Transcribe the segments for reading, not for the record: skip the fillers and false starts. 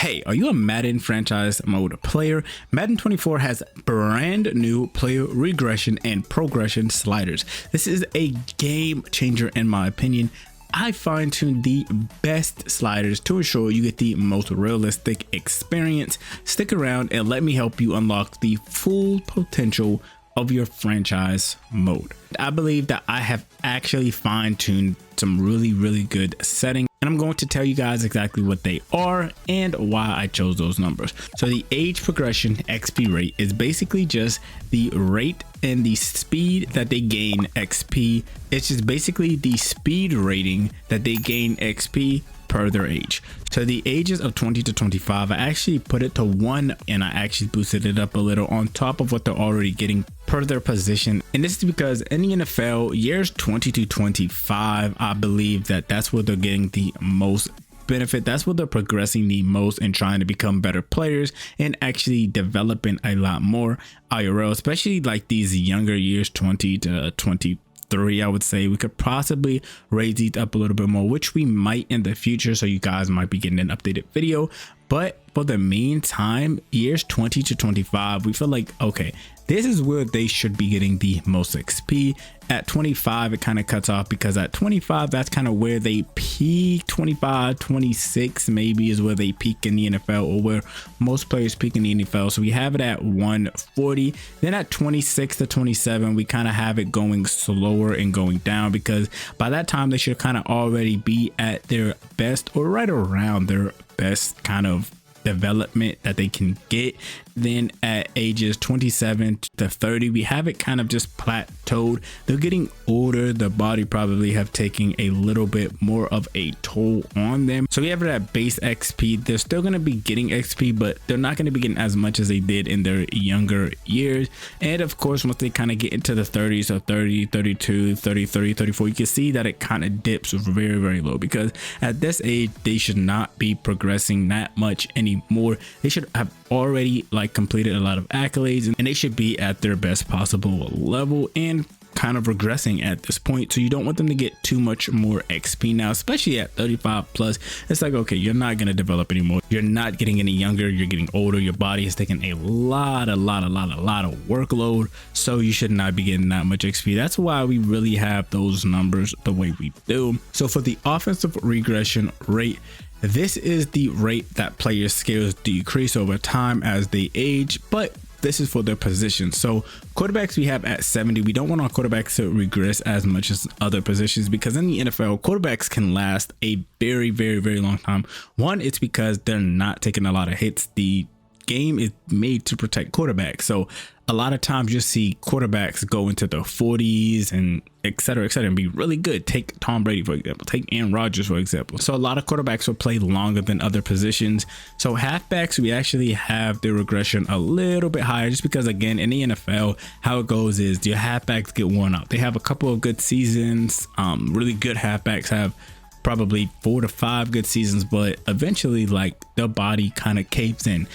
Hey, are you a Madden franchise mode player? Madden 24 has brand new player regression and progression sliders. This is a game changer in my opinion. I fine-tuned the best sliders to ensure you get the most realistic experience. Stick around and let me help you unlock the full potential of your franchise mode. I believe that I have actually fine-tuned some really good settings, and I'm going to tell you guys exactly what they are and why I chose those numbers. So the age progression XP rate is basically just the rate and the speed that they gain XP. It's just basically the speed rating that they gain XP per their age. So the ages of 20 to 25, I actually put it to 1, and I actually boosted it up a little on top of what they're already getting per their position. And this is because in the NFL, years 20 to 25, I believe that that's where they're getting the most benefit. That's where they're progressing the most and trying to become better players and actually developing a lot more IRL, especially like these younger years, 20 to 23. I would say we could possibly raise these up a little bit more, which we might in the future, so you guys might be getting an updated video. But for the meantime, years 20 to 25, we feel like, okay, this is where they should be getting the most XP. At 25, it kind of cuts off because at 25, that's kind of where they peak. 25, 26 maybe is where they peak in the NFL, or where most players peak in the NFL. So we have it at 140. Then at 26 to 27, we kind of have it going slower and going down, because by that time they should kind of already be at their best or right around their best kind of development that they can get. Then at ages 27 to 30, we have it kind of just plateaued. They're getting older. The body probably have taken a little bit more of a toll on them. So we have it at base XP. They're still going to be getting XP, but they're not going to be getting as much as they did in their younger years. And of course, once they kind of get into the 30s, so 30, 32, 33, 34, you can see that it kind of dips very low, because at this age, they should not be progressing that much anymore. They should have already completed a lot of accolades, and they should be at their best possible level and kind of regressing at this point. So you don't want them to get too much more XP now, especially at 35 plus. It's like, okay, you're not going to develop anymore. You're not getting any younger. You're getting older. Your body is taking a lot of workload. So you should not be getting that much XP. That's why we really have those numbers the way we do. So for the offensive regression rate, this is the rate that players' skills decrease over time as they age, but this is for their position. So quarterbacks we have at 70. We don't want our quarterbacks to regress as much as other positions, because in the NFL, quarterbacks can last a very long time. One, it's because they're not taking a lot of hits. The game is made to protect quarterbacks. So a lot of times you'll see quarterbacks go into the 40s and etc and be really good. Take Tom Brady, for example. Take Aaron Rodgers, for example. So a lot of quarterbacks will play longer than other positions. So halfbacks, we actually have their regression a little bit higher, just because, again, in the NFL, how it goes is your halfbacks get worn out. They have a couple of good seasons. Really good halfbacks have probably 4 to 5 good seasons, but eventually their body kind of caves in.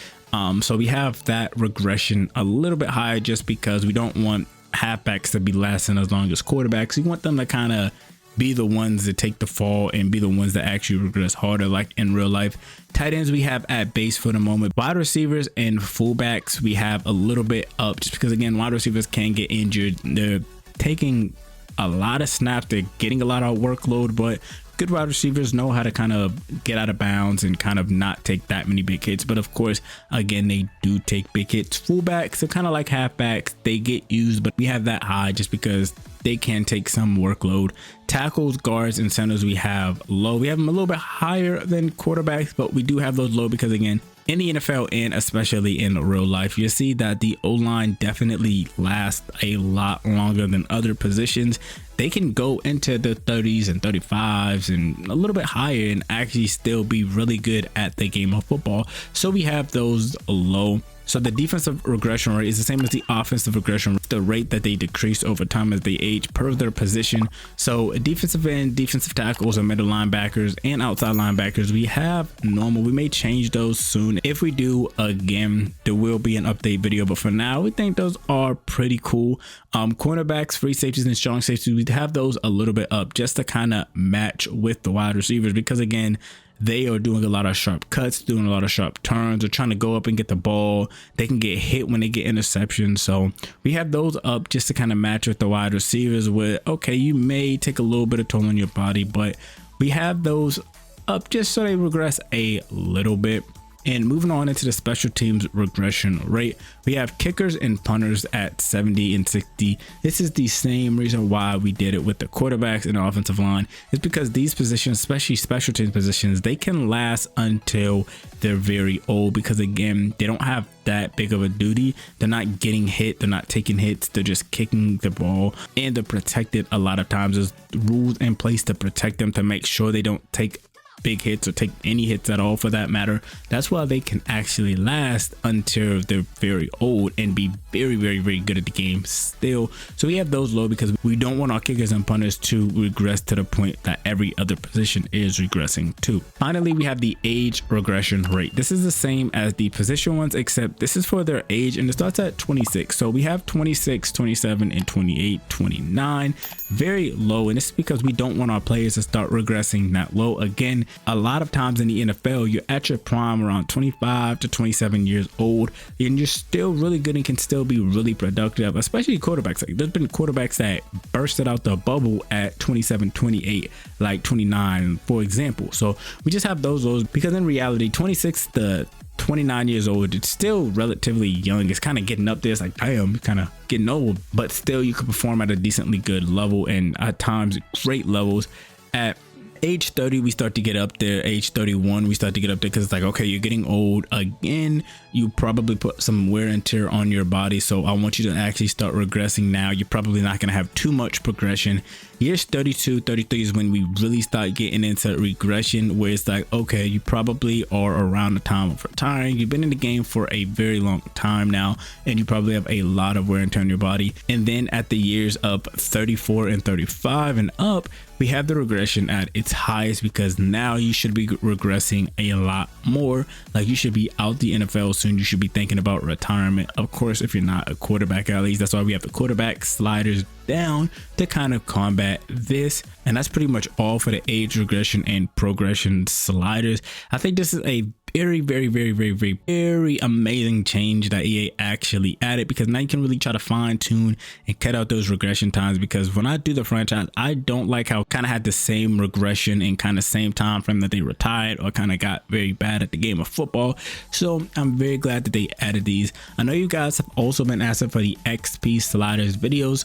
So we have that regression a little bit higher, just because we don't want halfbacks to be lasting as long as quarterbacks. We want them to kind of be the ones that take the fall and be the ones that actually regress harder, like in real life. Tight ends we have at base for the moment. Wide receivers and fullbacks we have a little bit up, just because, again, wide receivers can get injured. They're taking a lot of snaps. They're getting a lot of workload, but good wide receivers know how to kind of get out of bounds and kind of not take that many big hits. But of course, again, they do take big hits. Fullbacks are kind of like halfbacks. They get used, but we have that high just because they can take some workload. Tackles, guards, and centers we have low. We have them a little bit higher than quarterbacks, but we do have those low because, again, in the NFL and especially in real life, you see that the O-line definitely lasts a lot longer than other positions. They can go into the 30s and 35s and a little bit higher and actually still be really good at the game of football. So we have those low. So the defensive regression rate is the same as the offensive regression rate, the rate that they decrease over time as they age per their position. So defensive end, defensive tackles, and middle linebackers and outside linebackers, we have normal. We may change those soon. If we do, again, there will be an update video, but for now, we think those are pretty cool. Cornerbacks, free safeties, and strong safeties, we have those a little bit up just to kind of match with the wide receivers, because, again, they are doing a lot of sharp cuts, doing a lot of sharp turns, or trying to go up and get the ball. They can get hit when they get interceptions. So we have those up just to kind of match with the wide receivers with, okay, you may take a little bit of toll on your body, but we have those up just so they regress a little bit. And moving on into the special teams regression rate, we have kickers and punters at 70 and 60. This is the same reason why we did it with the quarterbacks and the offensive line. It's because these positions, especially special teams positions, they can last until they're very old, because again, they don't have that big of a duty. They're not getting hit, they're not taking hits, they're just kicking the ball, and they're protected a lot of times. There's rules in place to protect them, to make sure they don't take big hits or take any hits at all for that matter. That's why they can actually last until they're very old and be very, very, very good at the game still. So we have those low because we don't want our kickers and punters to regress to the point that every other position is regressing to. Finally, we have the age regression rate. This is the same as the position ones, except this is for their age, and it starts at 26. So we have 26, 27, and 28, 29. Very low, and this is because we don't want our players to start regressing that low. Again, a lot of times in the NFL, you're at your prime around 25 to 27 years old, and you're still really good and can still be really productive, especially quarterbacks. Like, there's been quarterbacks that bursted out the bubble at 27, 28, like 29, for example. So we just have those lows because in reality, 26 to 29 years old, it's still relatively young. It's kind of getting up there. It's like, damn, kind of getting old, but still you can perform at a decently good level, and at times great levels. At age 30, we start to get up there. Age 31, we start to get up there because it's like, okay, you're getting old again. You probably put some wear and tear on your body, so I want you to actually start regressing now. You're probably not going to have too much progression. Years 32, 33 is when we really start getting into regression, where it's like, okay, you probably are around the time of retiring. You've been in the game for a very long time now, and you probably have a lot of wear and tear on your body. And then at the years of 34 and 35 and up, we have the regression at its highest, because now you should be regressing a lot more. Like, you should be out the NFL soon. You should be thinking about retirement. Of course, if you're not a quarterback, at least. That's why we have the quarterback sliders down to kind of combat this. And that's pretty much all for the age regression and progression sliders. I think this is a very, very, very, very, very, very amazing change that EA actually added, because now you can really try to fine tune and cut out those regression times. Because when I do the franchise, I don't like how kind of had the same regression and kind of same time frame that they retired or kind of got very bad at the game of football. So I'm very glad that they added these. I know you guys have also been asking for the XP sliders videos.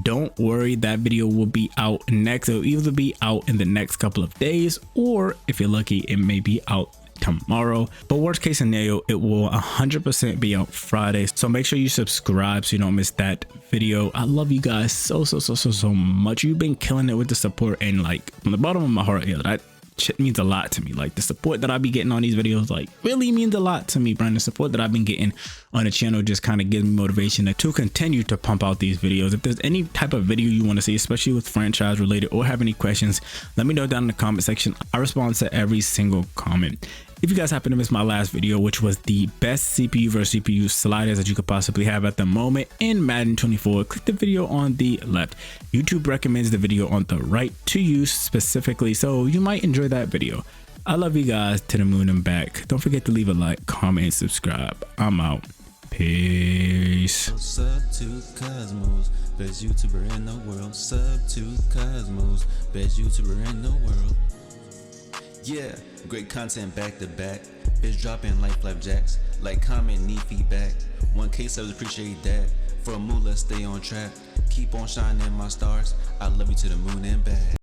Don't worry, that video will be out next. It'll either be out in the next couple of days, or if you're lucky, it may be out tomorrow. But worst case scenario, it will 100% be out Friday. So make sure you subscribe so you don't miss that video. I love you guys so much. You've been killing it with the support, and like, from the bottom of my heart, yeah, that shit means a lot to me. Like, the support that I be getting on these videos, like, really means a lot to me, Brian. The support that I've been getting on the channel just kind of gives me motivation to continue to pump out these videos. If there's any type of video you want to see, especially with franchise related, or have any questions, let me know down in the comment section. I respond to every single comment. If you guys happen to miss my last video, which was the best CPU versus CPU sliders that you could possibly have at the moment in Madden 24, click the video on the left. YouTube recommends the video on the right to you specifically, so you might enjoy that video. I love you guys to the moon and back. Don't forget to leave a like, comment, and subscribe. I'm out. Peace. Sub to Cosmos, best YouTuber in the world. Sub to Cosmos, best YouTuber in the world. Yeah, great content back to back. Bitch dropping like flapjacks. Like, comment, need feedback. 1K subs, appreciate that. For a moolah, stay on track. Keep on shining my stars. I love you to the moon and back.